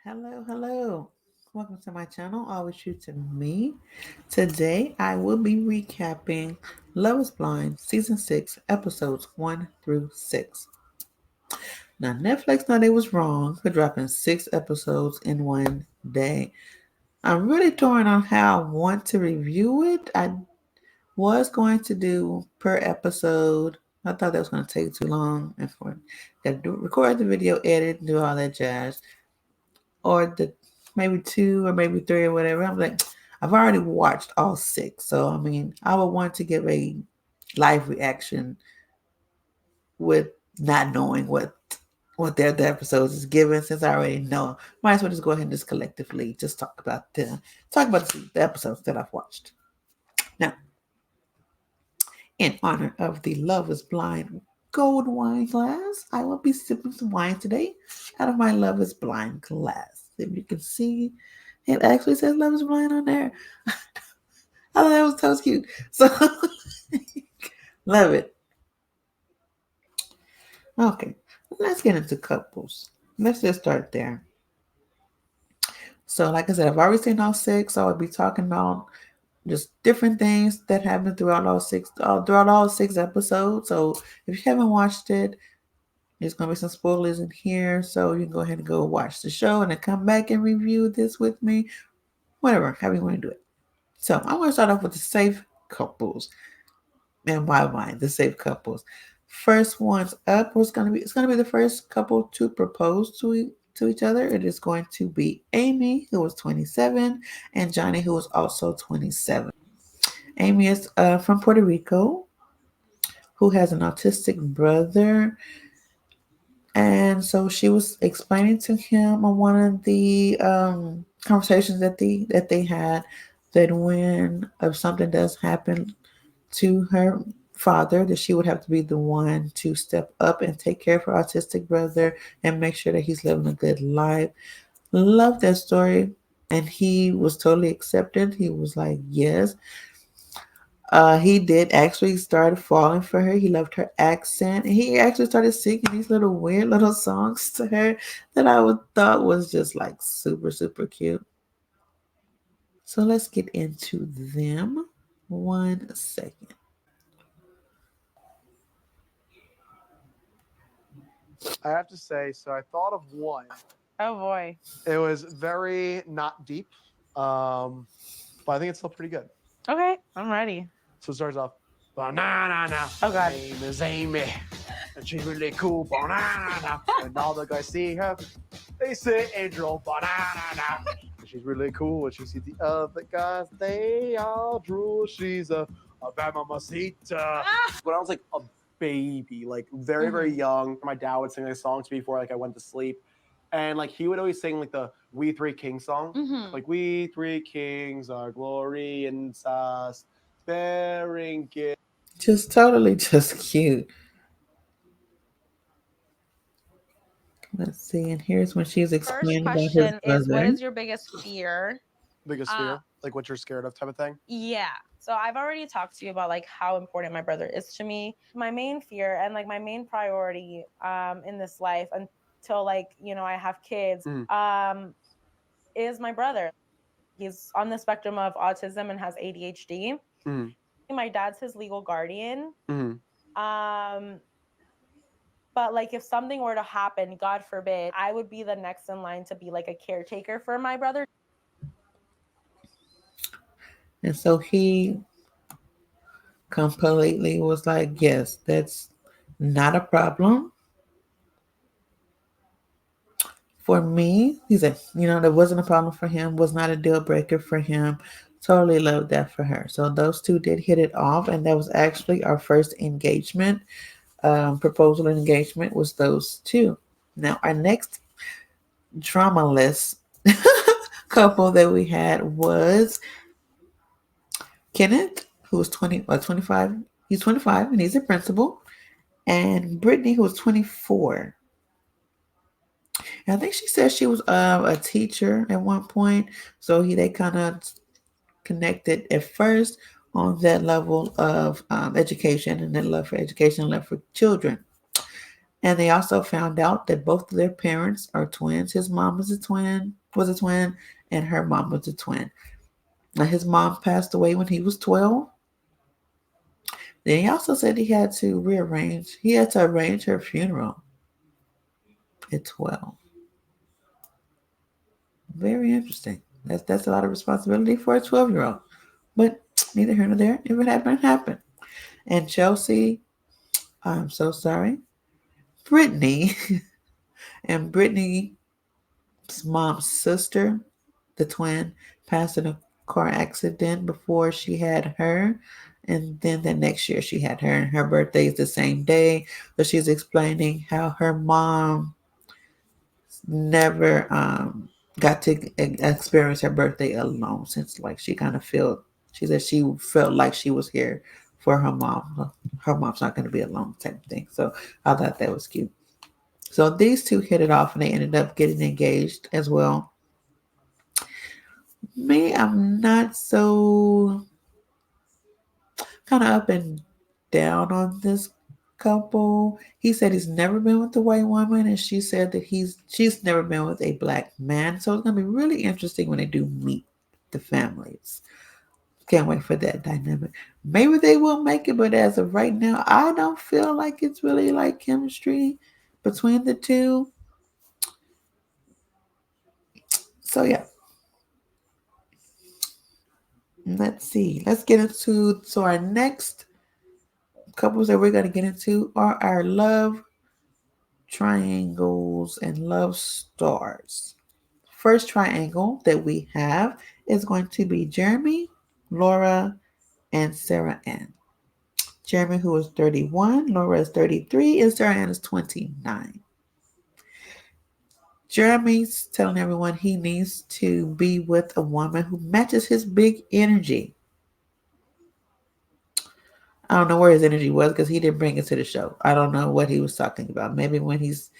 Hello, hello. Welcome to my channel, Always True to Me. Today I will be recapping Love is Blind Season 6, Episodes 1 through 6. Now, Netflix thought they was wrong for dropping 6 episodes in one day. I'm really torn on how I want to review it. I was going to do per episode. I thought that was going to take too long and for got to record the video, edit, do all that jazz. Or the maybe two or maybe three or whatever. I'm like, I've already watched all 6, so I mean, I would want to give a live reaction with not knowing what the episodes is given. Since I already know, might as well just go ahead and just collectively just talk about the episodes that I've watched. Now, in honor of the Love Is Blind gold wine glass, I will be sipping some wine today out of my Love Is Blind glass. If you can see, it actually says Love Is Blind on there. I thought that was cute. So, love it. Okay, let's get into couples. Let's just start there. So, like I said, I've already seen all 6, so I'll be talking about just different things that happened throughout all 6 episodes. So, if you haven't watched it, there's gonna be some spoilers in here, so you can go ahead and go watch the show and then come back and review this with me. Whatever, however you want to do it. So I'm gonna start off with the safe couples. In my mind, the safe couples. First one's up was gonna be it's gonna be the first couple to propose to each other. It is going to be Amy, who was 27, and Johnny, who was also 27. Amy is from Puerto Rico, who has an autistic brother. And so she was explaining to him on one of the conversations that they had that when if something does happen to her father, that she would have to be the one to step up and take care of her autistic brother and make sure that he's living a good life. Love that story. And he was totally accepted. He was like, yes. He did actually start falling for her. He loved her accent, and he actually started singing these little weird little songs to her that I would thought was just like super super cute. So let's get into them. 1 second. I have to say, so I thought of one. Oh boy. It was very not deep, but I think it's still pretty good. Okay, I'm ready. So it starts off, banana. Oh Her god. name is Amy, and she's really cool, banana. And all the guys see her, they say Angel, banana. And she's really cool. And she sees the other guys, they all drool. She's a bad mamacita. When I was like a baby, like very, very young, my dad would sing these songs before like I went to sleep. And like he would always sing like the We Three Kings song. Like we three kings are glory and sauce bearing gift. Just totally just cute. Let's see, and here's when she's First explaining about his question is, what brother. is your biggest fear? Biggest fear, like what you're scared of type of thing. Yeah. So I've already talked to you about like how important my brother is to me. My main fear and like my main priority in this life until like, I have kids is my brother. He's on the spectrum of autism and has ADHD. My dad's his legal guardian. But like if something were to happen, God forbid, I would be the next in line to be like a caretaker for my brother. And so he completely was like, yes, that's not a problem. For me, he said, that wasn't a problem for him, was not a deal breaker for him. Totally loved that for her. So those two did hit it off, and that was actually our first engagement. Proposal and engagement was those two. Now, our next dramaless couple that we had was Kenneth, who was 20 or 25. He's 25 and he's a principal, and Brittany, who was 24. And I think she said she was a teacher at one point. So they kind of connected at first on that level of education and that love for education and love for children. And they also found out that both of their parents are twins. His mom was a twin, and her mom was a twin. Now his mom passed away when he was 12. Then he also said he had to arrange her funeral at 12. Very interesting. That's a lot of responsibility for a 12-year-old. But neither here nor there. If it happened, it happened. And Chelsea, I'm so sorry. Brittany and Brittany's mom's sister, the twin, passed in a car accident before she had her. And then the next year she had her, and her birthday is the same day. So she's explaining how her mom never got to experience her birthday alone, since like she said she felt like she was here for her mom. Her mom's not going to be alone, type of thing. So I thought that was cute. So these two hit it off, and they ended up getting engaged as well. Me, I'm not so kind of up and down on this couple. He said he's never been with a white woman, and she said that she's never been with a black man. So it's gonna be really interesting when they do meet the families. Can't wait for that dynamic. Maybe they will make it, but as of right now, I don't feel like it's really like chemistry between the two. So yeah, let's see. Let's get into our next couples that we're gonna get into are our love triangles and love stars. First triangle that we have is going to be Jeremy, Laura, and Sarah Ann. Jeremy, who is 31, Laura is 33, and Sarah Ann is 29. Jeremy's telling everyone he needs to be with a woman who matches his big energy. I don't know where his energy was because he didn't bring it to the show. I don't know what he was talking about. Maybe when he's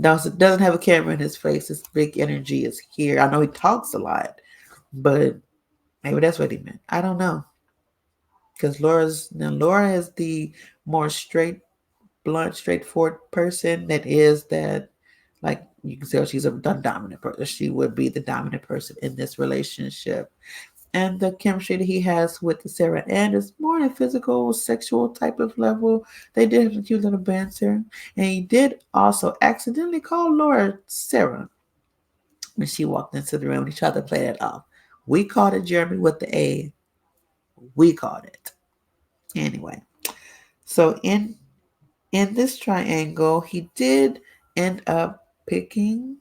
doesn't have a camera in his face, his big energy is here. I know he talks a lot, but maybe that's what he meant. I don't know. Because Laura is the more straight, blunt, straightforward person that is that, like, you can tell she's a dominant person. She would be the dominant person in this relationship. And the chemistry that he has with Sarah Ann is more on a physical, sexual type of level. They did have some cute little banter. And he did also accidentally call Laura Sarah when she walked into the room. He tried to play that off. We called it Jeremy with the A. We called it. Anyway. So in this triangle, he did end up picking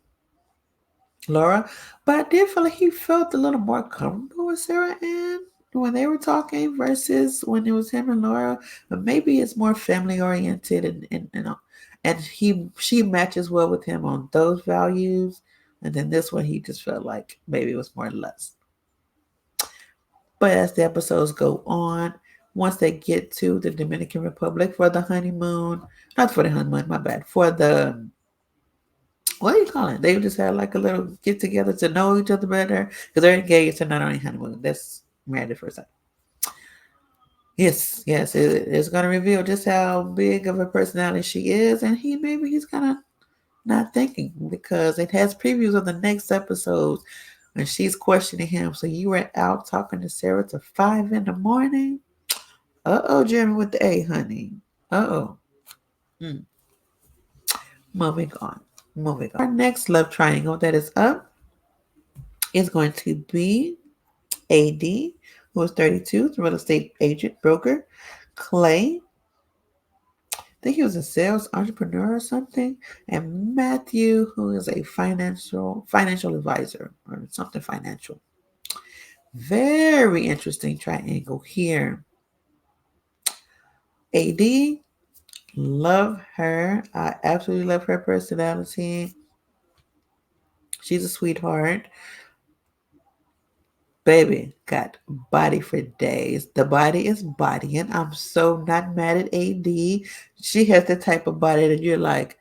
Laura, but I did feel like he felt a little more comfortable with Sarah Ann when they were talking versus when it was him and Laura. But maybe it's more family oriented, and you know, and she matches well with him on those values. And then this one, he just felt like maybe it was more lust. But as the episodes go on, once they get to the Dominican Republic for the honeymoon, not for the honeymoon, my bad, for the what do you call it? They just had like a little get together to know each other better because they're engaged and not only honeymoon. That's married at first sight. Yes, it's going to reveal just how big of a personality she is, and he's kind of not thinking because it has previews of the next episodes, and she's questioning him. So you were out talking to Sarah to 5 in the morning? Jeremy with the A, honey. Mm. Moving on. Our next love triangle that is up is going to be AD, who is 32, the real estate agent, broker. Clay, I think he was a sales entrepreneur or something. And Matthew, who is a financial advisor or something financial. Very interesting triangle here. AD, love her. I absolutely love her personality. She's a sweetheart. Baby got body for days. The body is bodying. I'm so not mad at AD. She has the type of body that you're like,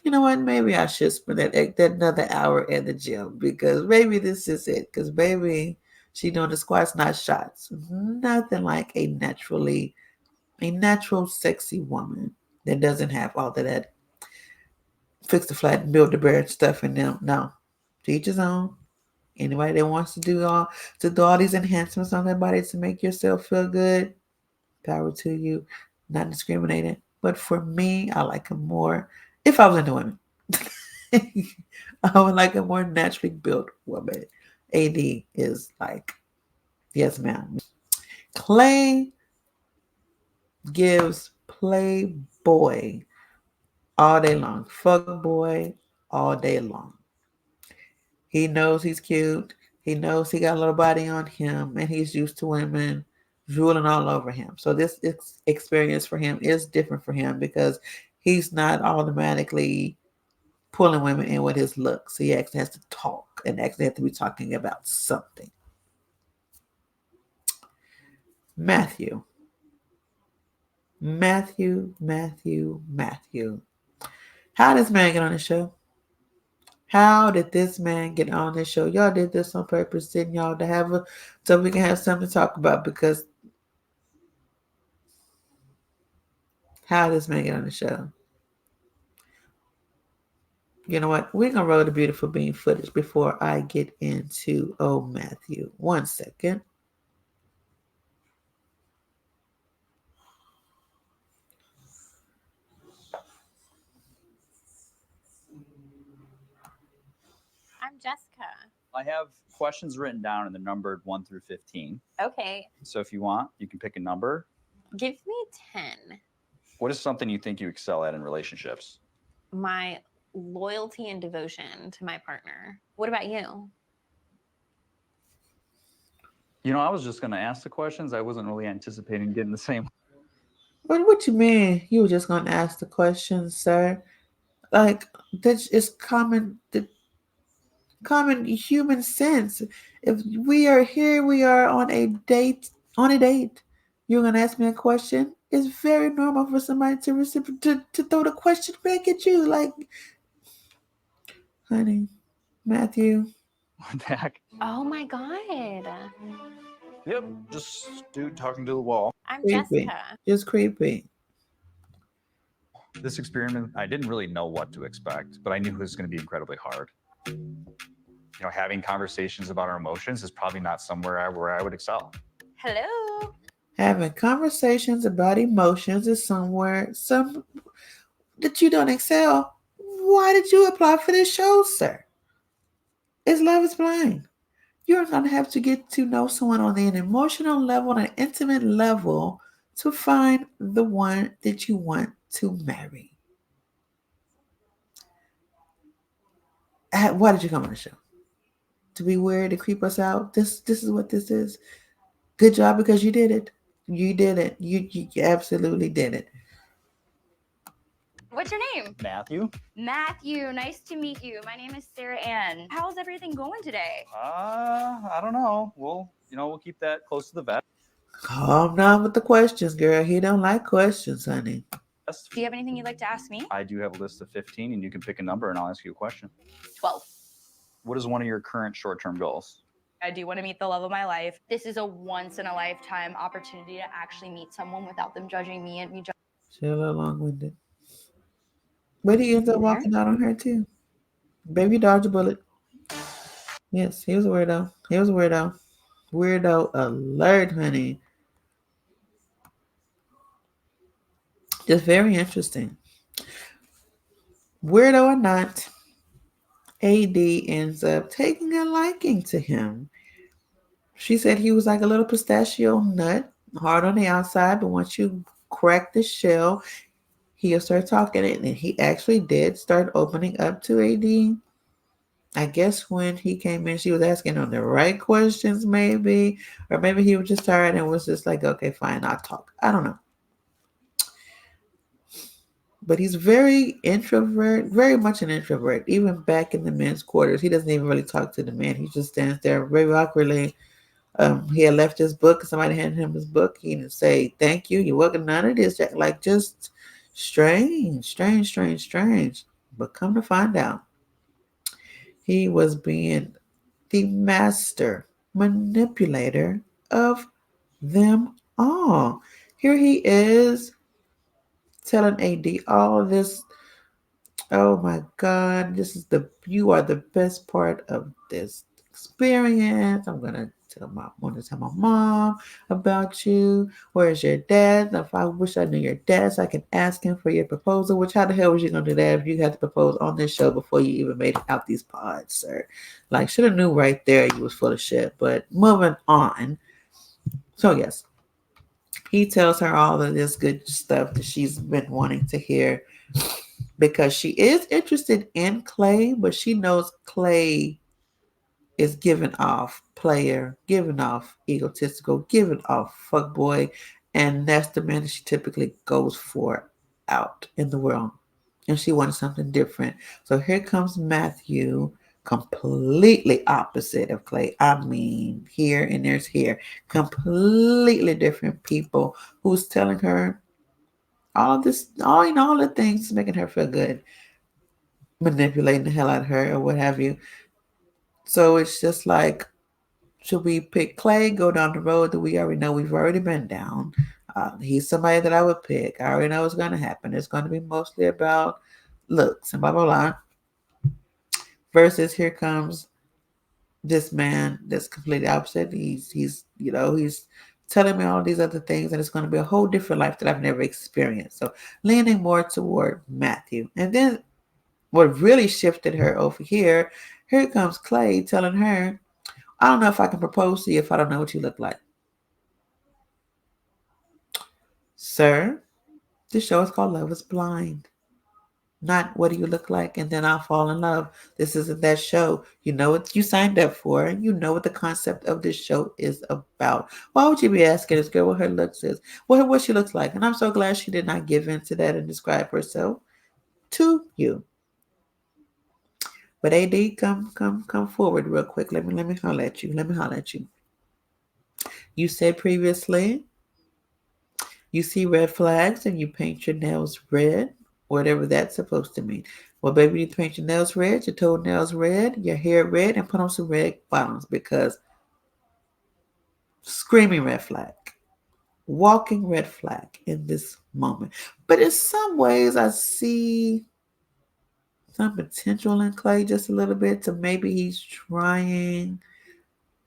you know what? Maybe I should spend that another hour at the gym because maybe this is it. Because baby, she doing the squats, not shots. Nothing like a natural, sexy woman that doesn't have all of that fix the flat and build the bear and stuff in them. No. To each his own. Anybody that wants to do all these enhancements on their body to make yourself feel good, power to you. Not discriminating. But for me, I like a more if I was into women. I would like a more naturally built woman. AD is like, yes, ma'am. Clay gives playboy all day long. Fuck boy all day long. He knows he's cute. He knows he got a little body on him, and he's used to women drooling all over him. So this experience for him is different for him because he's not automatically pulling women in with his looks. He actually has to talk and actually has to be talking about something. Matthew. Matthew, Matthew, Matthew. How does man get on the show? How did this man get on this show? Y'all did this on purpose, didn't y'all? So we can have something to talk about because how did this man get on the show? You know what? We're gonna roll the beautiful bean footage before I get into Matthew. 1 second. I'm Jessica. I have questions written down and they're numbered 1 through 15. Okay. So if you want, you can pick a number. Give me 10. What is something you think you excel at in relationships? My loyalty and devotion to my partner. What about you? You know, I was just going to ask the questions. I wasn't really anticipating getting the same. What you mean? You were just gonna ask the question, sir? Like that is common human sense. If we are here, we are on a date. On a date, you're gonna ask me a question. It's very normal for somebody to throw the question back at you, like, honey, Matthew. Back. Oh my God. Yep, just dude talking to the wall. I'm Creepy. Jessica. Just creepy. This experiment, I didn't really know what to expect, but I knew it was going to be incredibly hard. You know, having conversations about our emotions is probably not somewhere where I would excel. Hello. Having conversations about emotions is some that you don't excel. Why did you apply for this show, sir? It's Love is Blind. You're going to have to get to know someone on an emotional level, on an intimate level, to find the one that you want to marry. Why did you come on the show? To be weird, to creep us out? This is what this is. Good job because you did it. You did it. You absolutely did it. What's your name? Matthew? Matthew, nice to meet you. My name is Sarah Ann. How's everything going today? I don't know. We'll keep that close to the vest. Calm down with the questions, girl. He don't like questions, honey. Do you have anything you'd like to ask me? I do have a list of 15, and you can pick a number, and I'll ask you a question. 12. What is one of your current short-term goals? I do want to meet the love of my life. This is a once in a lifetime opportunity to actually meet someone without them judging me and me judging. She's a little long-winded. But he ends up walking out on her, too. Baby dodged a bullet. Yes, he was a weirdo. He was a weirdo. Weirdo alert, honey. Just very interesting. Weirdo or not, AD ends up taking a liking to him. She said he was like a little pistachio nut, hard on the outside, but once you crack the shell, he'll start talking. And he actually did start opening up to AD. I guess when he came in, she was asking him the right questions, maybe. Or maybe he was just tired and was just like, okay, fine, I'll talk. I don't know. But he's very introvert, very much an introvert. Even back in the men's quarters, he doesn't even really talk to the men. He just stands there very awkwardly. He had left his book. Somebody handed him his book. He didn't say thank you. You're welcome. None of this. Like just strange. But come to find out, he was being the master manipulator of them all. Here he is telling AD all this Oh my God, you are the best part of this experience. Want to tell my mom about you. Where's your dad? If I wish I knew your dad so I can ask him for your proposal, which how the hell was you gonna do that if you had to propose on this show before you even made it out these pods, sir? Like should have knew right there you was full of shit. But moving on. So yes, he tells her all of this good stuff that she's been wanting to hear because she is interested in Clay, but she knows Clay is giving off player, giving off egotistical, giving off fuckboy, and that's the man that she typically goes for out in the world. And she wanted something different. So here comes Matthew, completely opposite of Clay. I mean, here and there's here. Completely different people who's telling her all of this, all the things making her feel good, manipulating the hell out of her or what have you. So it's just like, should we pick Clay, go down the road that we already know we've already been down? He's somebody that I would pick. I already know what's going to happen. It's going to be mostly about looks and blah, blah, blah. Versus here comes this man that's completely opposite. He's telling me all these other things, and it's going to be a whole different life that I've never experienced. So leaning more toward Matthew. And then what really shifted her over here comes Clay telling her, I don't know if I can propose to you if I don't know what you look like. Sir, this show is called Love is Blind. Not what do you look like and then I'll fall in love. This isn't that show. You know what you signed up for. You know what the concept of this show is about. Why would you be asking this girl what her looks is? What she looks like? And I'm so glad she did not give in to that and describe herself to you. But AD, come forward real quick. Let me holler at you. Let me holler at you. You said previously you see red flags and you paint your nails red, whatever that's supposed to mean. Well, baby, you paint your nails red, your toenails red, your hair red, and put on some red bottoms because screaming red flag, walking red flag in this moment. But in some ways, I see some potential in Clay just a little bit to maybe he's trying.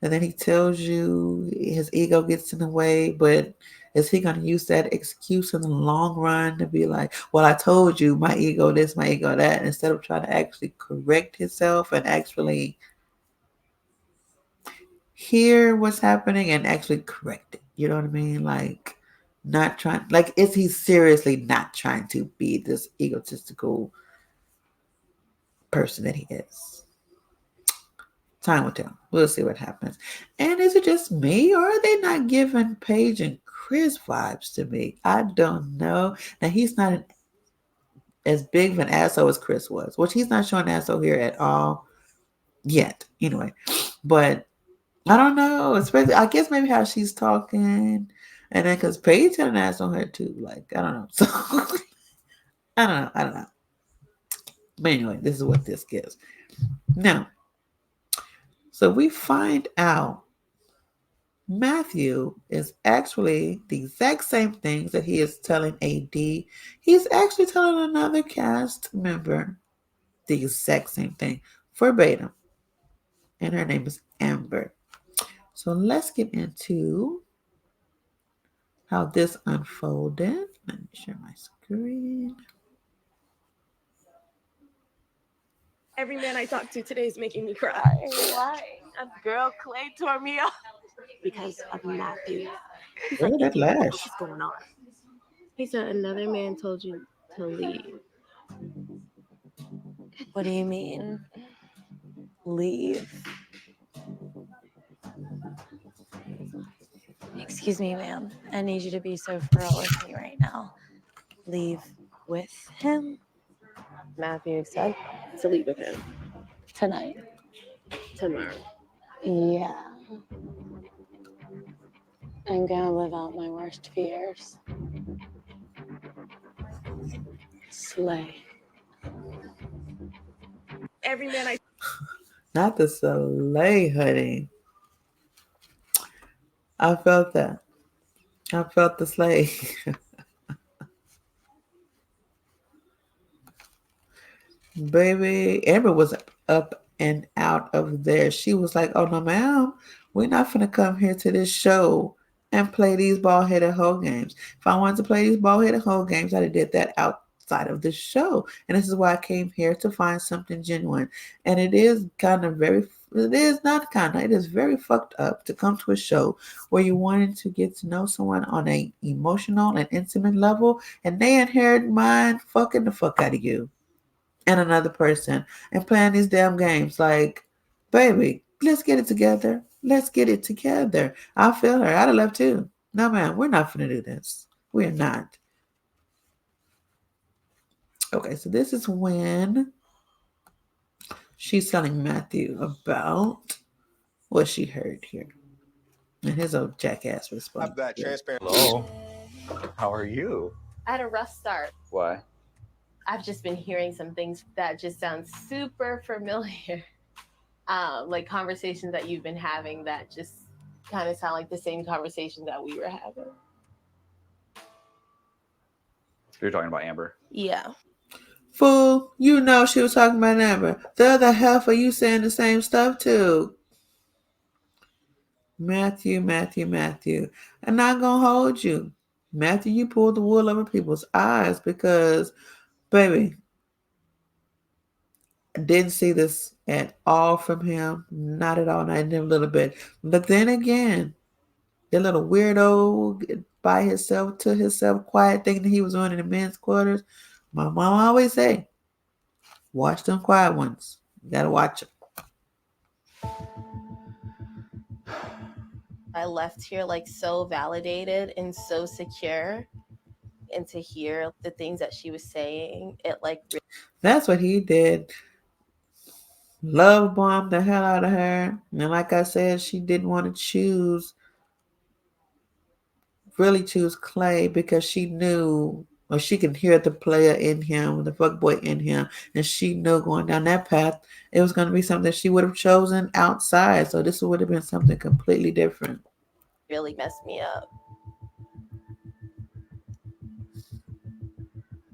And then he tells you his ego gets in the way, but is he going to use that excuse in the long run to be like, well, I told you my ego this, my ego that, instead of trying to actually correct himself and actually hear what's happening and actually correct it? You know what I mean? Like, not trying, like, is he seriously not trying to be this egotistical person that he is? Time will tell. We'll see what happens. And is it just me, or are they not giving Paige and Chris vibes to me? I don't know. Now, he's not as big of an asshole as Chris was, which he's not showing asshole here at all yet. Anyway, but I don't know. Especially, I guess maybe how she's talking, and then because Paige had an ass on her too. Like I don't know. So I don't know. But anyway, this is what this gives. Now, so we find out Matthew is actually the exact same things that he is telling AD. He's actually telling another cast member the exact same thing, verbatim. And her name is Amber. So let's get into how this unfolded. Let me share my screen. Every man I talk to today is making me cry. Why? A girl Clay tore me up. Because of Matthew. He's Oh, like, that "Icky, what the lash. fuck is going on?" He said another man told you to leave. What do you mean? Leave. Excuse me, ma'am. I need you to be so for real with me right now. Leave with him Matthew said to leave with him tonight. tomorrow. Yeah. I'm gonna live out my worst fears. Slay. Every man I Not the Soleil, honey. I felt that. I felt the slave. Baby, Amber was up and out of there. She was like, "Oh no, ma'am, we're not gonna come here to this show and play these bald headed hoe games. If I wanted to play these bald headed hoe games, I'd have did that outside of the show. And this is why I came here to find something genuine. And it is kind of very, it is not kind of, it is very fucked up to come to a show where you wanted to get to know someone on a emotional and intimate level, and they inherit mind fucking the fuck out of you and another person and playing these damn games. Like, baby, let's get it together. Let's get it together. I feel her. I'd have left too. No, man, we're not finna do this. We're not. Okay, so this is when she's telling Matthew about what she heard here. And his old jackass response. Have that transparent. Hello. How are you? I had a rough start. Why? I've just been hearing some things that just sound super familiar. Like conversations that you've been having that just kind of sound like the same conversation that we were having. You're talking about Amber. Yeah. Fool, you know she was talking about Amber. The other half of you saying the same stuff too. Matthew. I'm not gonna hold you. Matthew, you pulled the wool over people's eyes because, baby, I didn't see this at all from him. Not at all, not even a little bit. But then again, the little weirdo by himself to himself, quiet thing that he was doing in the men's quarters. My mom always say, watch them quiet ones. You gotta watch them. I left here like so validated and so secure. And to hear the things that she was saying, it like That's what he did. Love bombed the hell out of her. And like I said, she didn't want to really choose Clay because she knew, or she could hear the player in him, the fuckboy in him, and she knew going down that path, it was going to be something she would have chosen outside. So this would have been something completely different. really messed me up.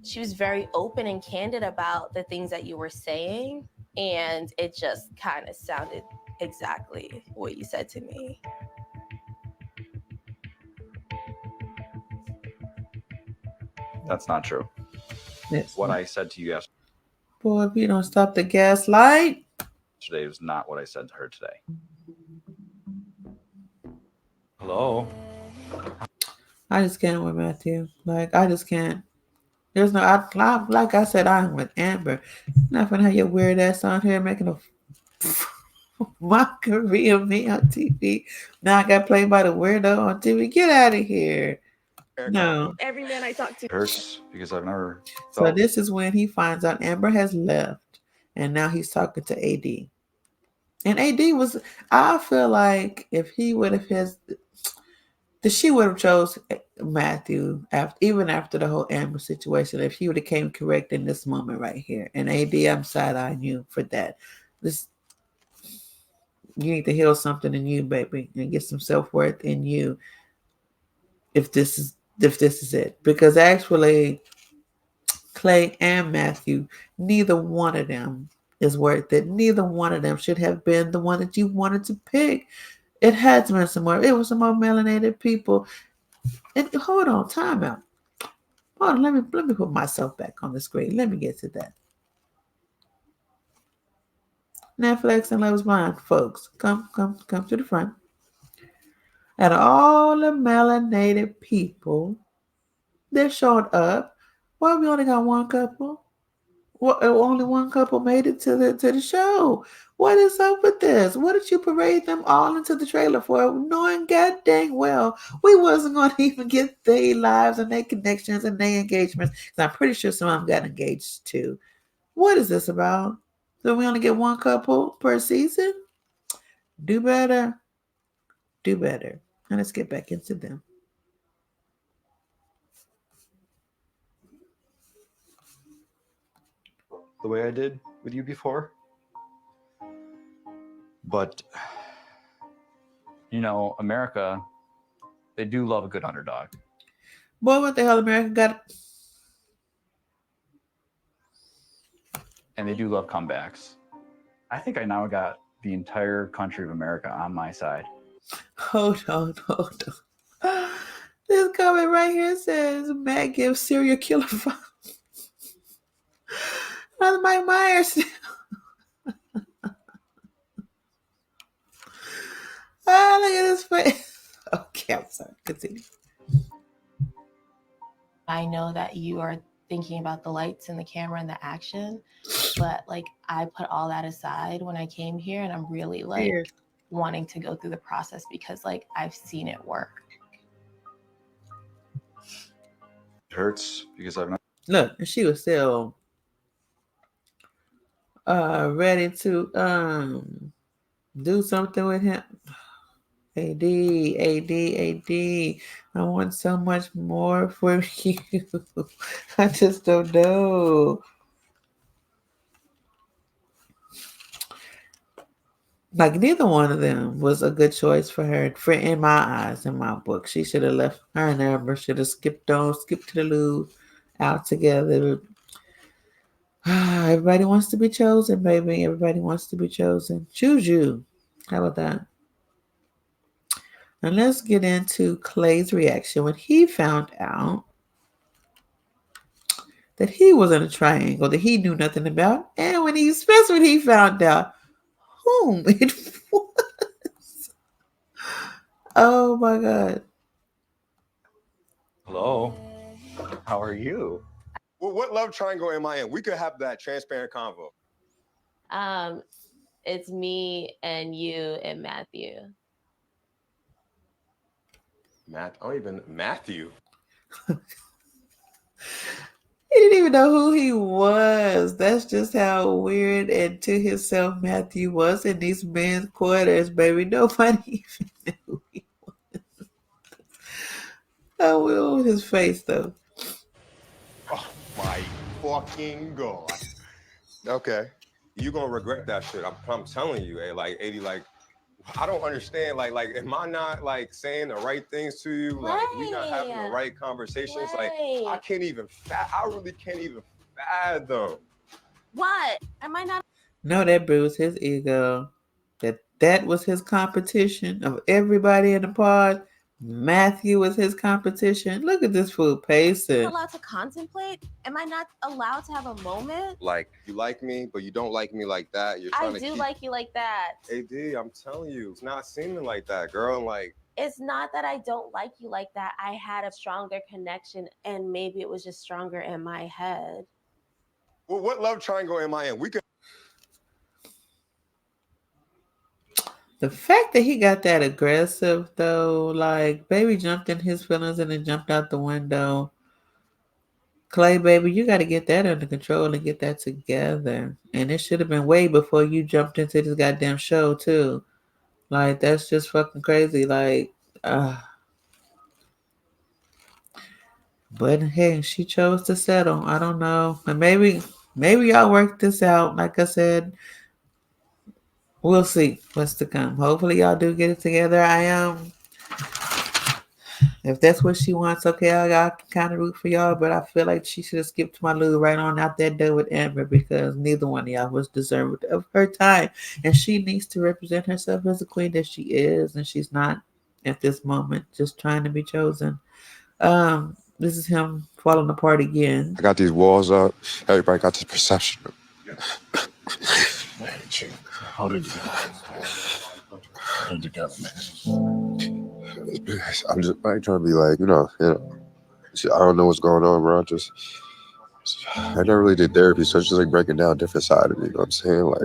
She was very open and candid about the things that you were saying, and it just kind of sounded exactly what you said to me. That's not true. Yes. What I said to you Boy, if you don't stop the gaslight. yesterday was not what I said to her today. Hello. I just can't with Matthew. Like, I just can't. There's no, like I said, I'm with Amber. You're not gonna have your weird ass on here making a mockery of me on TV. Now I got played by the weirdo on TV. Get out of here. No. Every man I talked to. It hurts because I've never So felt. this is when he finds out Amber has left, and now he's talking to AD. And AD was, I feel like if he would have she would have chose Matthew after, even after the whole Amber situation. If he would have came correct in this moment right here, and AD, I'm side eyeing you for that. This, you need to heal something in you, baby, and get some self worth in you. If this is it, because actually, Clay and Matthew, neither one of them is worth it. Neither one of them should have been the one that you wanted to pick. It had to be some more. It was some more melanated people. And hold on, time out. Hold on, let me put myself back on the screen. Let me get to that. Netflix and Love is Blind, folks, come to the front. And all the melanated people that showed up, well, we only got one couple. Well, only one couple made it to the show. What is up with this? What did you parade them all into the trailer for, knowing god dang well we wasn't going to even get their lives and their connections and their engagements? Because I'm pretty sure some of them got engaged too. What is this about? So we only get one couple per season? Do better. Do better. And let's get back into them. The way I did with you before. But, you know, America, they do love a good underdog. Boy, what the hell America got? and they do love comebacks. I think I now got the entire country of America on my side. Hold on. This comment right here says Matt gives serial killer vibes. Brother Mike Myers. Oh, look at his face. Okay, I'm sorry. Continue. I know that you are thinking about the lights and the camera and the action, but like I put all that aside when I came here, and I'm really like wanting to go through the process because like I've seen it work. It hurts because I've not. Look, and she was still ready to do something with him. AD, I want so much more for you. I just don't know. Like neither one of them was a good choice for her. For in my eyes, in my book, she should have left. Her and Amber should have skipped to the loo, out together. Everybody wants to be chosen, baby. Everybody wants to be chosen. Choose you. How about that? And let's get into Clay's reaction when he found out that he was in a triangle that he knew nothing about, and especially when he found out whom it was. Oh my God. Hello. How are you? Well, what love triangle am I in? We could have that transparent convo. It's me and you and Matthew. Matthew. He didn't even know who he was. That's just how weird and to himself Matthew was in these men's quarters, baby. Nobody even knew who he was. I will his face though. Oh my fucking God. Okay. You're gonna regret that shit. I'm telling you, like 80, like I don't understand. Like, am I not like saying the right things to you? Like, we not having the right conversations. Like, I really can't even fathom. What? Am I not? No, that bruised his ego. That was his competition of everybody in the pod. Matthew was his competition. Look at this fool pacing. Allowed to contemplate? Am I not allowed to have a moment? Like, you like me, but you don't like me like that. You're trying I do like you like that. AD, I'm telling you, it's not seeming like that, girl. And like, it's not that I don't like you like that. I had a stronger connection, and maybe it was just stronger in my head. Well, what love triangle am I in? We could. The fact that he got that aggressive, though, like, baby jumped in his feelings and then jumped out the window. Clay, baby, you got to get that under control and get that together. And it should have been way before you jumped into this goddamn show, too. Like, that's just fucking crazy. Like, but hey, she chose to settle. I don't know. And maybe y'all work this out. Like I said, we'll see what's to come. Hopefully y'all do get it together. I am. If that's what she wants, okay, I can kind of root for y'all, but I feel like she should have skipped my Lou right on out that door with Amber because neither one of y'all was deserving of her time. And she needs to represent herself as the queen that she is, and she's not at this moment just trying to be chosen. This is him falling apart again. I got these walls up. Everybody got this perception. Hold it together, man. I'm just trying to be like, you know. I don't know what's going on, bro. I never really did therapy, so it's just like breaking down a different side of me. You know what I'm saying? Like,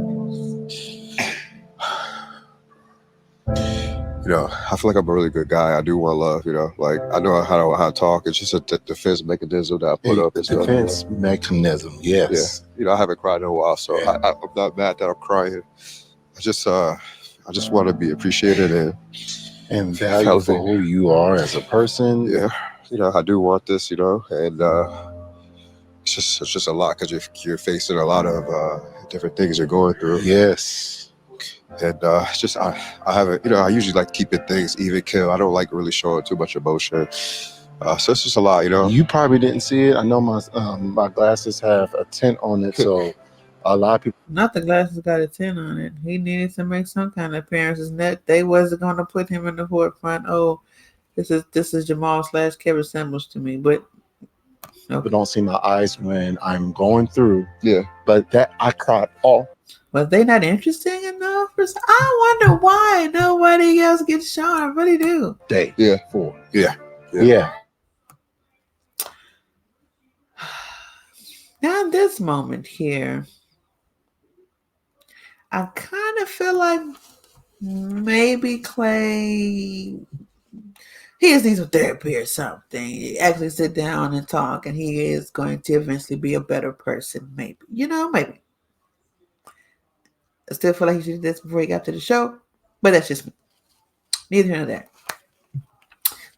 I feel like I'm a really good guy. I do want love, like I know how to talk. It's just a defense mechanism that I put up. Defense mechanism, yes. Yeah. I haven't cried in a while, so I'm not mad that I'm crying. I just want to be appreciated and valued for who you are as a person. Yeah. I do want this, and it's just a lot because you're facing a lot of different things you're going through. Yes. And it's just I haven't, I usually like keeping things even kill. I don't like really showing too much emotion. So it's just a lot, You probably didn't see it. I know my glasses have a tint on it, so A lot of people Not the glasses got a 10 on it. He needed to make some kind of appearances. That they wasn't going to put him in the forefront. Oh, this is Jamal slash Kevin Samuels to me. But okay. don't see my eyes when I'm going through. Yeah. But that I caught all Was they not interesting enough? I wonder why nobody else gets shown. I really do. day. Yeah. For Yeah. yeah. Now, in this moment here, I kind of feel like maybe Clay, he just needs some therapy or something. Actually sit down and talk, and he is going to eventually be a better person, maybe. Maybe. I still feel like he should do this before he got to the show, but that's just me. Neither here nor there.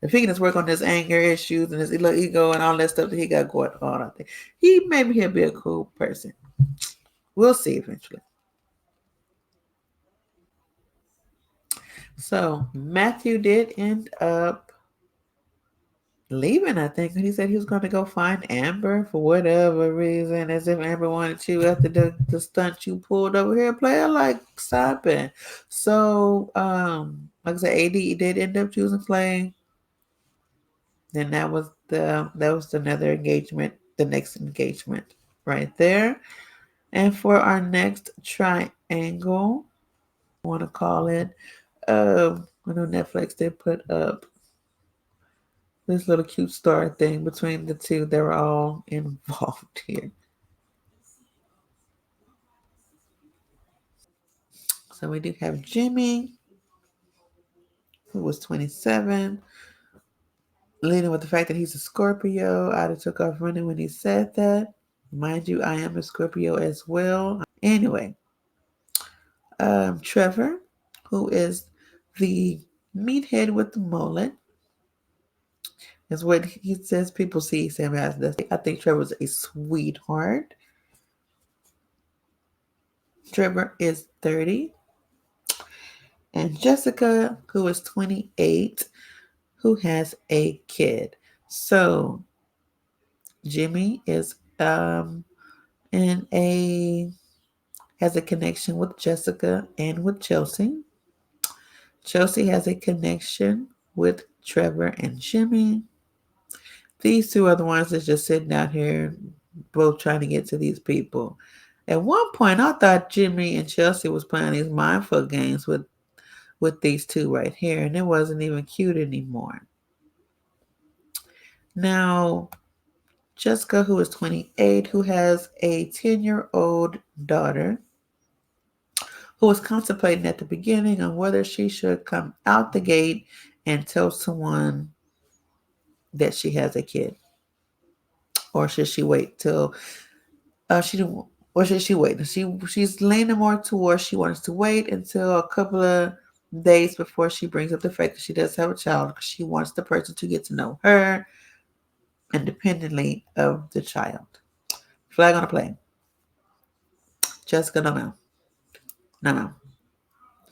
If he can just work on his anger issues and his ego and all that stuff that he got going on, I think he'll be a cool person. We'll see eventually. So Matthew did end up leaving, I think. He said he was going to go find Amber for whatever reason, as if Amber wanted you after the stunt you pulled over here. Player, like, stop it. So, like I said, AD did end up choosing Clay. Then that was another engagement, the next engagement right there. And for our next triangle, I want to call it. I know Netflix did put up this little cute star thing between the two. They're all involved here. So we do have Jimmy, who was 27, leading with the fact that he's a Scorpio. I'd have took off running when he said that. Mind you, I am a Scorpio as well. Anyway, Trevor, who is the meathead with the mullet, is what he says people see Sam as. I think Trevor's a sweetheart. Trevor is 30. And Jessica, who is 28, who has a kid. So Jimmy is has a connection with Jessica and with Chelsea. Chelsea has a connection with Trevor and Jimmy. These two are the ones that's just sitting out here, both trying to get to these people. At one point, I thought Jimmy and Chelsea was playing these mindful games with these two right here, and it wasn't even cute anymore. Now, Jessica, who is 28, who has a 10-year-old daughter, who was contemplating at the beginning on whether she should come out the gate and tell someone that she has a kid, or should she wait till or should she wait? She's leaning more towards she wants to wait until a couple of days before she brings up the fact that she does have a child, because she wants the person to get to know her independently of the child. Flag on the plane. Jessica, no, ma'am.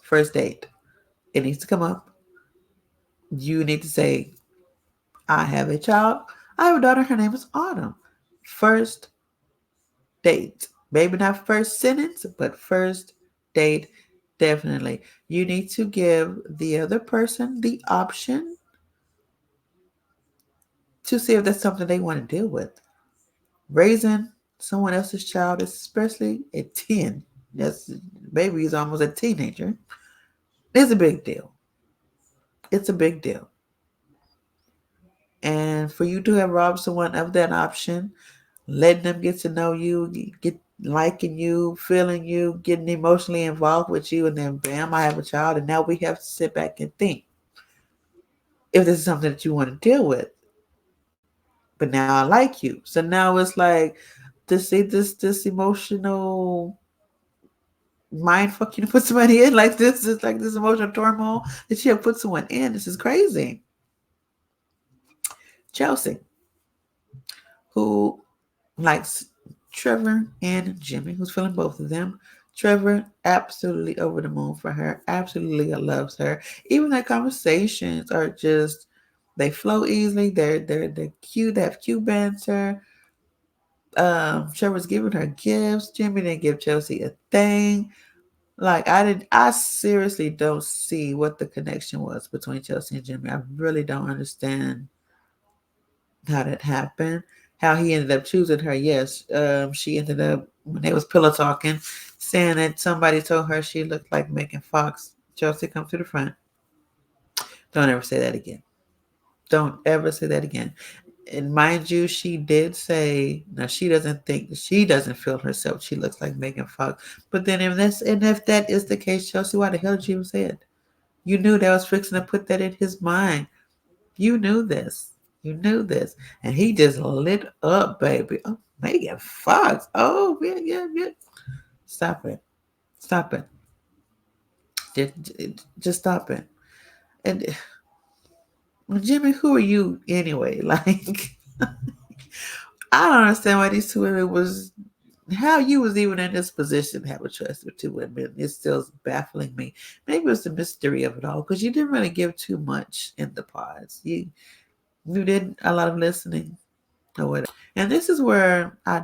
First date. It needs to come up. You need to say, I have a child. I have a daughter. Her name is Autumn. First date. Maybe not first sentence, but first date, definitely. You need to give the other person the option to see if that's something they want to deal with. Raising someone else's child, especially at 10, that's baby is almost a teenager, it's a big deal. It's a big deal. And for you to have robbed someone of that option, letting them get to know you, get liking you, feeling you, getting emotionally involved with you, and then bam, I have a child, and now we have to sit back and think if this is something that you want to deal with. But now I like you, so now it's like to see this emotional mind fuck you to put somebody in like this is like this emotional turmoil that you have put someone in. This is crazy. Chelsea, who likes Trevor and Jimmy, who's feeling both of them. Trevor, absolutely over the moon for her, absolutely loves her. Even their conversations are just, they flow easily. They're cute. They have cute banter. Trevor was giving her gifts. Jimmy didn't give Chelsea a thing. Like I seriously don't see what the connection was between Chelsea and Jimmy. I really don't understand how that happened. How he ended up choosing her. Yes, she ended up when they was pillow talking, saying that somebody told her she looked like Megan Fox. Chelsea, come to the front. Don't ever say that again. Don't ever say that again. And mind you, she did say now she doesn't feel herself. She looks like Megan Fox. But then if that is the case, Chelsea, why the hell did you even say it? You knew that I was fixing to put that in his mind. You knew this. You knew this. And he just lit up, baby. Oh, Megan Fox. Oh, yeah, yeah, yeah. Stop it. Stop it. Just stop it. And Jimmy, who are you anyway? Like, I don't understand why these two women was how you was even in this position to have a trust with two women. It still baffling me. Maybe it's the mystery of it all because you didn't really give too much in the pods. You did a lot of listening or whatever. And this is where I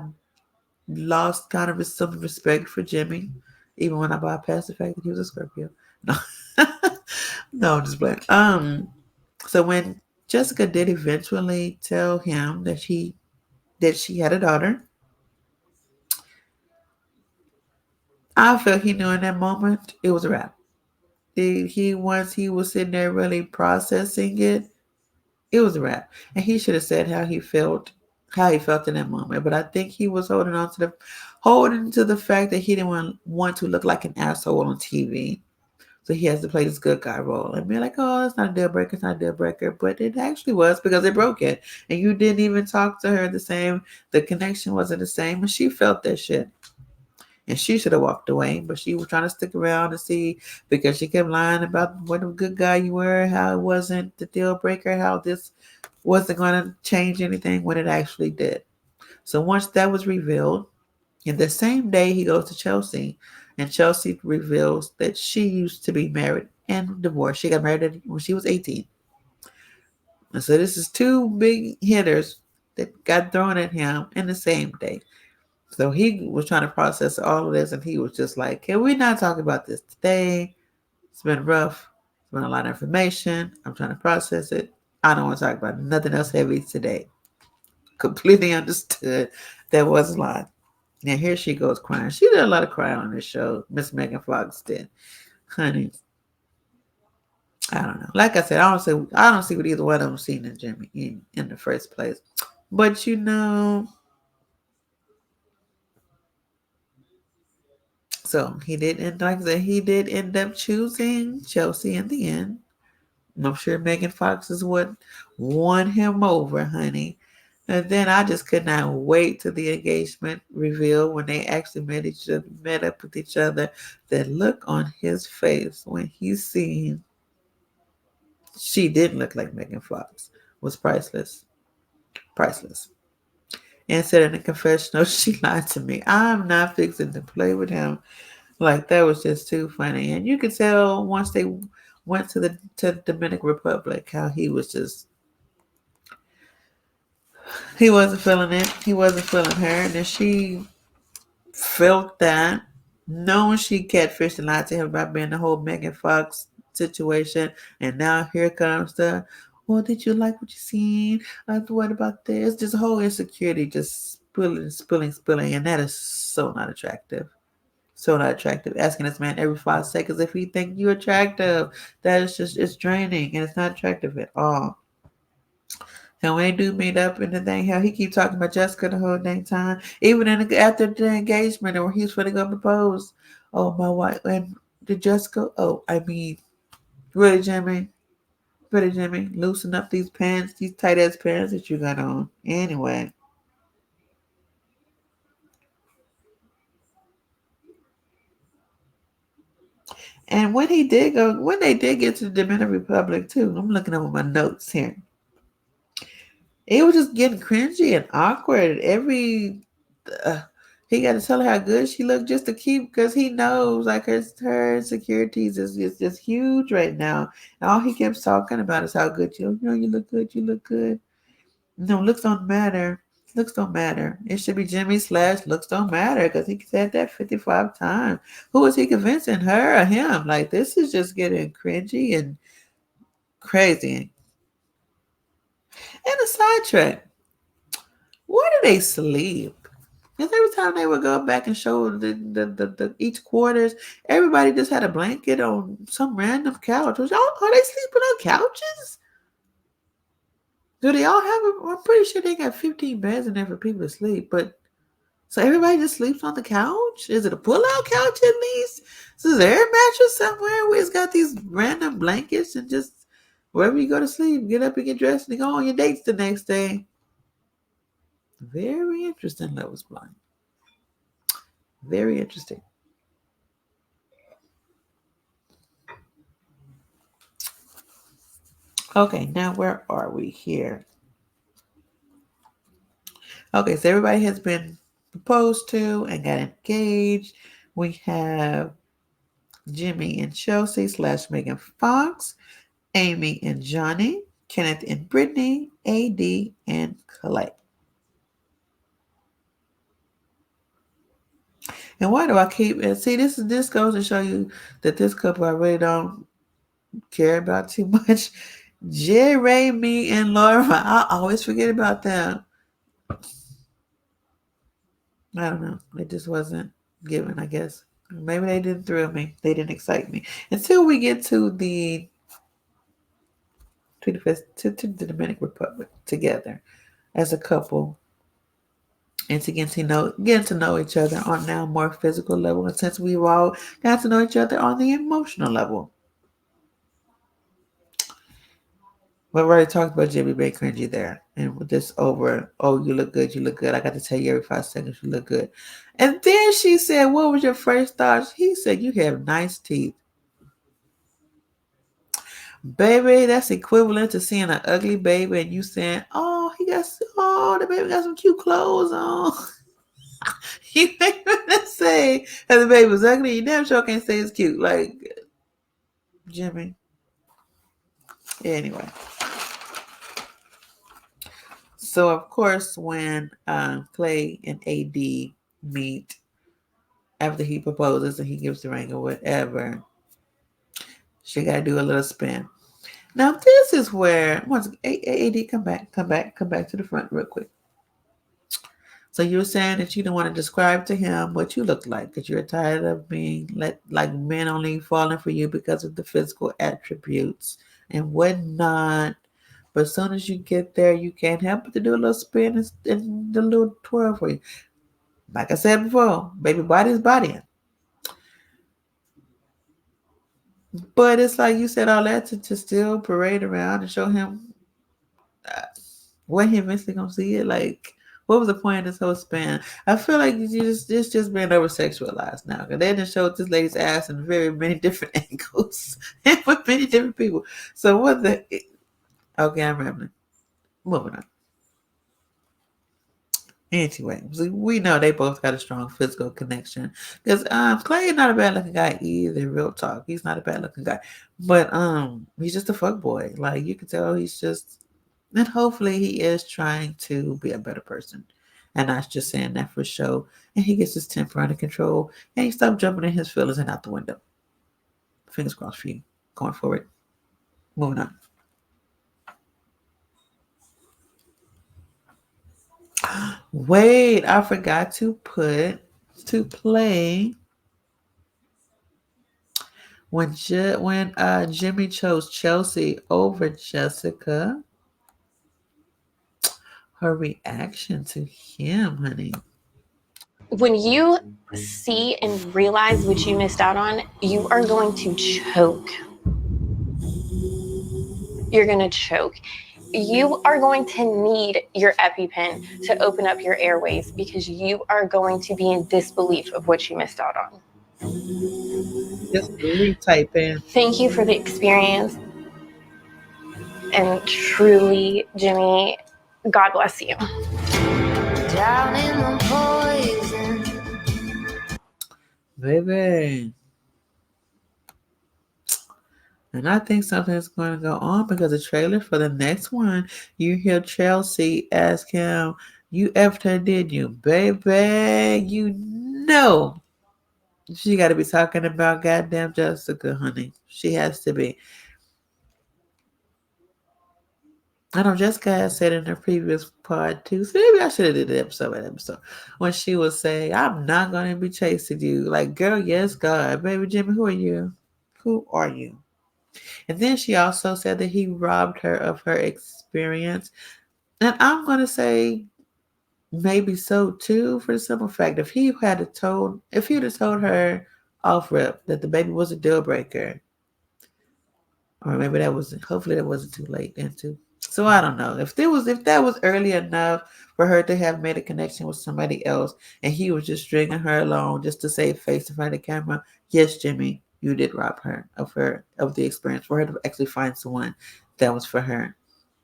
lost kind of some respect for Jimmy, even when I bypassed the fact that he was a Scorpio. No, no, I'm just playing. So when Jessica did eventually tell him that she had a daughter, I felt he knew in that moment it was a wrap. He once he was sitting there really processing it, it was a wrap. And he should have said how he felt in that moment. But I think he was holding to the fact that he didn't want to look like an asshole on TV. So he has to play this good guy role and be like, oh, it's not a deal breaker, it's not a deal breaker. But it actually was because it broke it. And you didn't even talk to her the same. The connection wasn't the same. And she felt that shit. And she should have walked away, but she was trying to stick around and see because she kept lying about what a good guy you were, how it wasn't the deal breaker, how this wasn't going to change anything when it actually did. So once that was revealed, in the same day he goes to Chelsea, and Chelsea reveals that she used to be married and divorced. She got married when she was 18. And so this is two big hitters that got thrown at him in the same day. So he was trying to process all of this, and he was just like, "Can we not talk about this today? It's been rough. It's been a lot of information. I'm trying to process it. I don't want to talk about nothing else heavy today." Completely understood. That was a lot. Now here she goes crying. She did a lot of crying on this show. Miss Megan Fox did, honey. I don't know. Like I said, I don't see what either one of them seen in Jimmy in the first place. But so he did end, like I said, he did end up choosing Chelsea in the end. I'm sure Megan Fox is what won him over, honey. And then I just could not wait till the engagement reveal when they actually met up with each other. That look on his face when he seen she didn't look like Megan Fox was priceless. Priceless. And said in the confessional, she lied to me. I'm not fixing to play with him. Like that was just too funny. And you could tell once they went to the Dominican Republic how he was just he wasn't feeling it. He wasn't feeling her. And then she felt that, knowing she catfished and lied to him about being the whole Megan Fox situation. And now here comes well, did you like what you seen? What about this? Just whole insecurity just spilling. And that is so not attractive. So not attractive. Asking this man every 5 seconds if he think you attractive. That is just, it's draining and it's not attractive at all. And when they do meet up and the thing, hell, he keep talking about Jessica the whole dang time. Even after the engagement and when he's finna go propose. Oh, my wife. And did Jessica? Oh, I mean, really, Jimmy? Really, Jimmy? Loosen up these pants, these tight ass pants that you got on. Anyway. And when they did get to the Dominican Republic too, I'm looking over my notes here. It was just getting cringy and awkward. He got to tell her how good she looked just to keep, because he knows like her insecurities is just huge right now. And all he keeps talking about is how good you look good, you look good. No, looks don't matter. Looks don't matter. It should be Jimmy slash looks don't matter because he said that 55 times. Who is he convincing, her or him? Like, this is just getting cringy and crazy. And a sidetrack. Where do they sleep? Because every time they would go back and show the each quarters, everybody just had a blanket on some random couch. Are they sleeping on couches? Do they all have? I'm pretty sure they got 15 beds in there for people to sleep. But so everybody just sleeps on the couch? Is it a pull-out couch at least? So is there a mattress somewhere where it's got these random blankets and just wherever you go to sleep, get up and get dressed and go on your dates the next day? Very interesting, Lois Blind. Very interesting. Okay, now where are we here? Okay, so everybody has been proposed to and got engaged. We have Jimmy and Chelsea slash Megan Fox, Amy and Johnny, Kenneth and Brittany, AD and Clay. And why do I keep it? See, this goes to show you that this couple I really don't care about too much. Jeremy and Laura, I always forget about them. I don't know. It just wasn't given, I guess. Maybe they didn't thrill me. They didn't excite me. Until we get to the the Dominican Republic together as a couple and to getting to know each other on now more physical level. And since we've all got to know each other on the emotional level. But we already talked about Jimmy being cringy there. And with this over, oh, you look good, you look good. I got to tell you every 5 seconds you look good. And then she said, what was your first thought? He said, you have nice teeth. Baby, that's equivalent to seeing an ugly baby and you saying, the baby got some cute clothes on. You ain't gonna say that the baby was ugly. You damn sure can't say it's cute. Like, Jimmy. Anyway. So, of course, when Clay and AD meet after he proposes and he gives the ring or whatever, she got to do a little spin. Now, this is where, once AD, come back to the front real quick. So you're saying that you don't want to describe to him what you look like because you're tired of being like men only falling for you because of the physical attributes and whatnot. But as soon as you get there, you can't help but to do a little spin and the little twirl for you. Like I said before, baby body is bodying. But it's like you said all that to still parade around and show him when he eventually gonna see it. Like, what was the point of this whole span? I feel like it's just being over sexualized now. Because they just showed this lady's ass in very many different angles and with many different people. So what the? Okay, I'm rambling. Moving on. Anyway, we know they both got a strong physical connection. Because Clay is not a bad looking guy either. Real talk, he's not a bad looking guy, but he's just a fuck boy. Like you can tell, he's just, and hopefully he is trying to be a better person, and not just saying that for show. And he gets his temper under control, and he stops jumping in his feelings and out the window. Fingers crossed for you going forward. Moving on. Wait, I forgot to play when Jimmy chose Chelsea over Jessica. Her reaction to him, honey. When you see and realize what you missed out on, you are going to choke. You're going to choke. You are going to need your EpiPen to open up your airways because you are going to be in disbelief of what you missed out on. Disbelief type in. Thank you for the experience. And truly, Jimmy, God bless you. Down in the poison. Baby. And I think something is going to go on because the trailer for the next one, you hear Chelsea ask him, You effed her, did you? Baby, you know. She got to be talking about goddamn Jessica, honey. She has to be. I know Jessica had said in her previous pod too. So maybe I should have did the episode when she was saying, "I'm not gonna be chasing you." Like, girl, yes, God, baby Jimmy, who are you? Who are you? And then she also said that he robbed her of her experience, and I'm gonna say maybe so too, for the simple fact if he'd have told her off rip that the baby was a deal breaker, or maybe that wasn't. Hopefully, that wasn't too late then too. So I don't know if that was early enough for her to have made a connection with somebody else, and he was just stringing her along just to save face in front of the camera. Yes, Jimmy, you did rob her of the experience for her to actually find someone that was for her.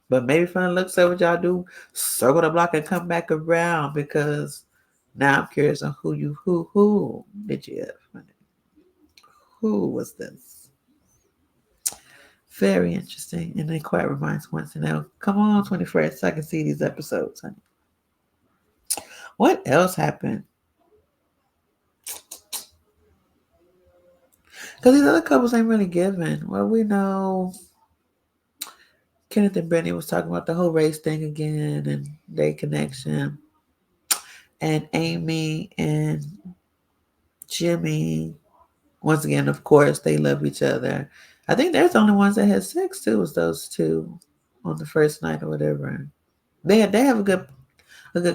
But maybe from the looks of it, y'all do circle the block and come back around because now I'm curious on who did you have? Who was this? Very interesting. And it quite reminds one to know. Come on, 21st, so I can see these episodes, honey. What else happened? Because these other couples ain't really giving. Well, we know Kenneth and Brittany was talking about the whole race thing again and their connection. And Amy and Jimmy, once again, of course, they love each other. I think they're the only ones that had sex too, was those two on the first night or whatever. They have a good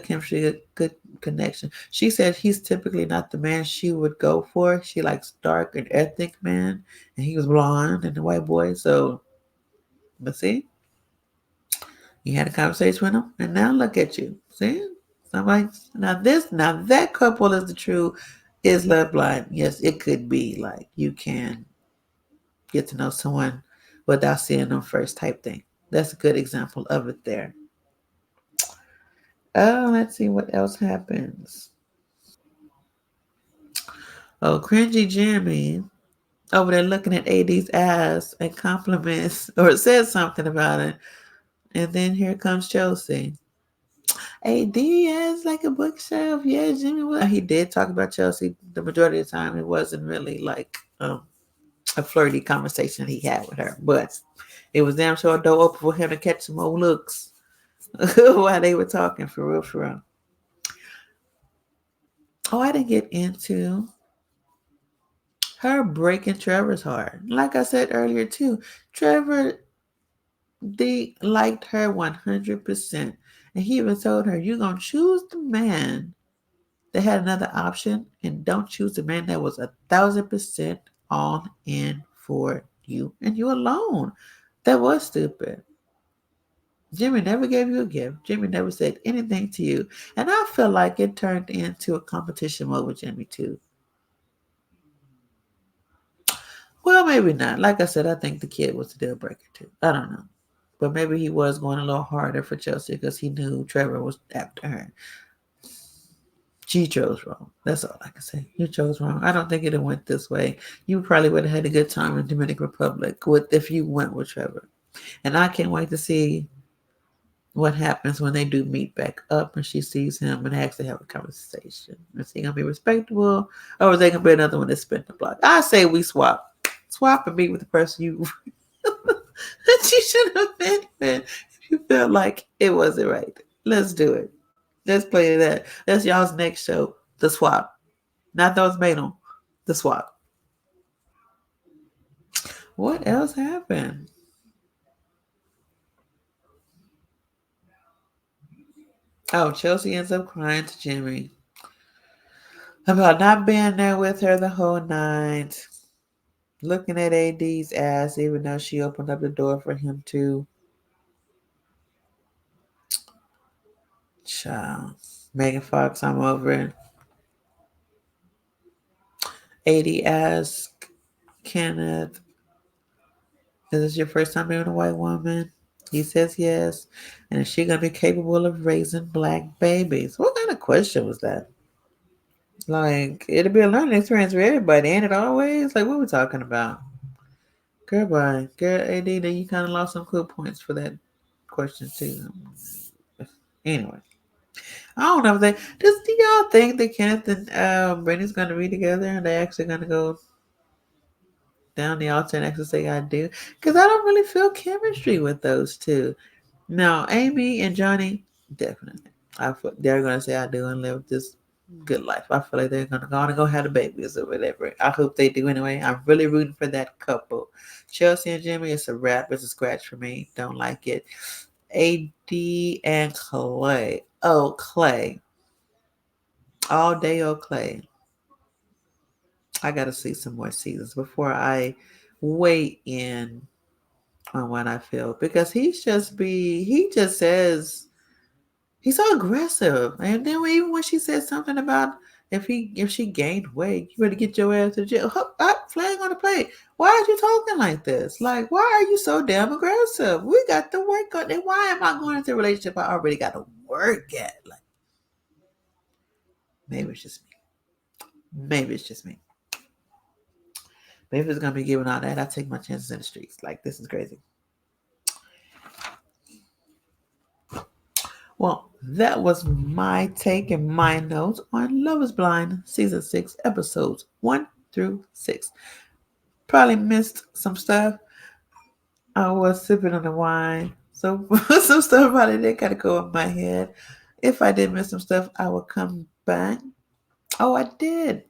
chemistry, good connection. She said he's typically not the man she would go for. She likes dark and ethnic men, and he was blonde and a white boy. So, but see, you had a conversation with him, and now look at you. See, somebody now that couple is the true is love blind. Yes, it could be like you can get to know someone without seeing them first type thing. That's a good example of it there. Oh, let's see what else happens. Oh, cringy Jimmy over there looking at AD's ass and compliments or says something about it. And then here comes Chelsea. AD has like a bookshelf. Yeah, Jimmy was. He did talk about Chelsea the majority of the time. It wasn't really like a flirty conversation he had with her. But it was damn sure a door open for him to catch some more looks while they were talking for real, for real. Oh, I didn't get into her breaking Trevor's heart. Like I said earlier, too, Trevor liked her 100%. And he even told her, you're going to choose the man that had another option and don't choose the man that was 1,000% on in for you and you alone. That was stupid. Jimmy never gave you a gift. Jimmy never said anything to you. And I feel like it turned into a competition mode with Jimmy, too. Well, maybe not. Like I said, I think the kid was a deal breaker, too. I don't know. But maybe he was going a little harder for Chelsea because he knew Trevor was after her. She chose wrong. That's all I can say. You chose wrong. I don't think it went this way. You probably would have had a good time in Dominican Republic if you went with Trevor. And I can't wait to see what happens when they do meet back up and she sees him and actually have a conversation. Is he gonna be respectable, or is they gonna be another one that spent the block? I say we swap and meet with the person you that you should have been with if you felt like it wasn't right. Let's do it. Let's play that. That's y'all's next show. The swap. Not those made them. The swap. What else happened? Oh, Chelsea ends up crying to Jimmy about not being there with her the whole night. Looking at AD's ass, even though she opened up the door for him to. Child. Megan Fox, I'm over it. AD asked Kenneth, is this your first time being a white woman? He says yes. And is she going to be capable of raising black babies? What kind of question was that? Like, it'll be a learning experience for everybody, ain't it always? Like, what are we talking about? Girl, bye. Girl, AD, then you kind of lost some cool points for that question, too. Anyway. I don't know if they just do y'all think that Kenneth and Brittany's gonna be together and they actually gonna go down the altar and actually say I do? Because I don't really feel chemistry with those two. Now, Amy and Johnny, definitely. I feel they're gonna say I do and live this good life. I feel like they're gonna go on and go have the babies or whatever. I hope they do anyway. I'm really rooting for that couple. Chelsea and Jimmy, it's a wrap. It's a scratch for me. Don't like it. AD and Clay. Oh, Clay. All day, oh Clay. I gotta see some more seasons before I weigh in on what I feel because he just says he's so aggressive. And then even when she said something about if she gained weight, you better get your ass to the gym. Up, flag on the plate. Why are you talking like this? Like, why are you so damn aggressive? We got to work on it. Why am I going into a relationship I already got to work at? Like, maybe it's just me. Maybe it's just me. But if it's gonna be giving all that, I take my chances in the streets. Like, this is crazy. Well, that was my take and my notes on Love is Blind Season 6, Episodes 1 through 6. Probably missed some stuff. I was sipping on the wine. So some stuff probably did kind of go in my head. If I did miss some stuff, I will come back. Oh, I did.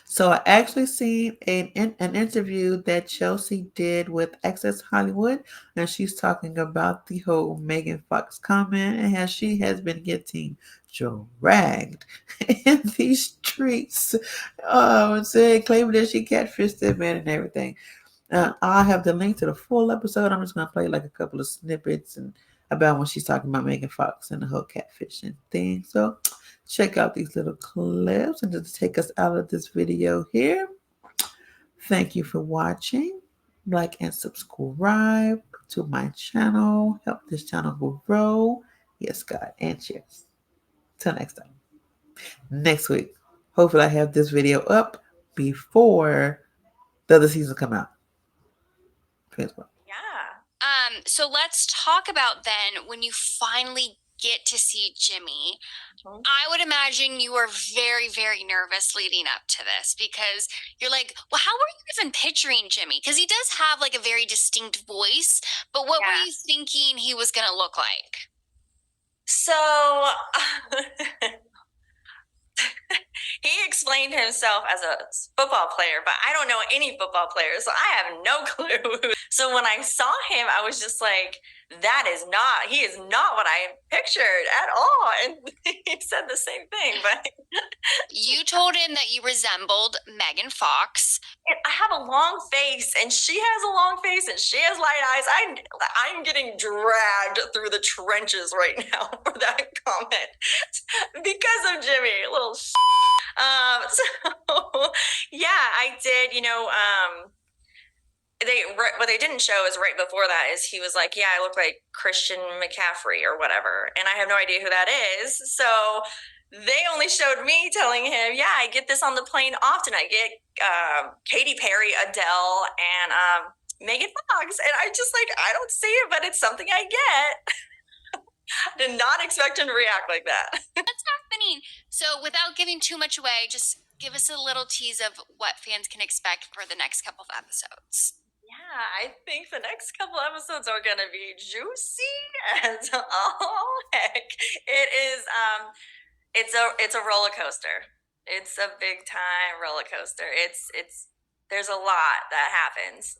So I actually seen an interview that Chelsea did with Access Hollywood, and she's talking about the whole Megan Fox comment and how she has been getting dragged in these streets. Saying claiming that she catfished that man and everything. I'll have the link to the full episode. I'm just gonna play like a couple of snippets and about when she's talking about Megan Fox and the whole catfishing thing. So check out these little clips and just take us out of this video here. Thank you for watching. Like and subscribe to my channel. Help this channel grow. Yes, God. And cheers. Till next time. Next week. Hopefully I have this video up before the other season come out. Facebook. Yeah. So let's talk about then when you finally get to see Jimmy. I would imagine you were very, very nervous leading up to this because you're like, well, how were you even picturing Jimmy? Because he does have like a very distinct voice, but what were you thinking he was going to look like? So he explained himself as a football player, but I don't know any football players, so I have no clue. So when I saw him, I was just like, he is not what I pictured at all. And he said the same thing, but You told him that you resembled Megan Fox. I have a long face and she has a long face and she has light eyes. I'm getting dragged through the trenches right now for that comment because of Jimmy, little so yeah, I did, what they didn't show is right before that is he was like, yeah, I look like Christian McCaffrey or whatever. And I have no idea who that is. So they only showed me telling him, yeah, I get this on the plane often. I get Katy Perry, Adele, and Megan Fox. And I just like, I don't see it, but it's something I get. I did not expect him to react like that. What's happening? So without giving too much away, just give us a little tease of what fans can expect for the next couple of episodes. Yeah, I think the next couple episodes are gonna be juicy as all heck. It is it's a roller coaster. It's a big time roller coaster. It's there's a lot that happens.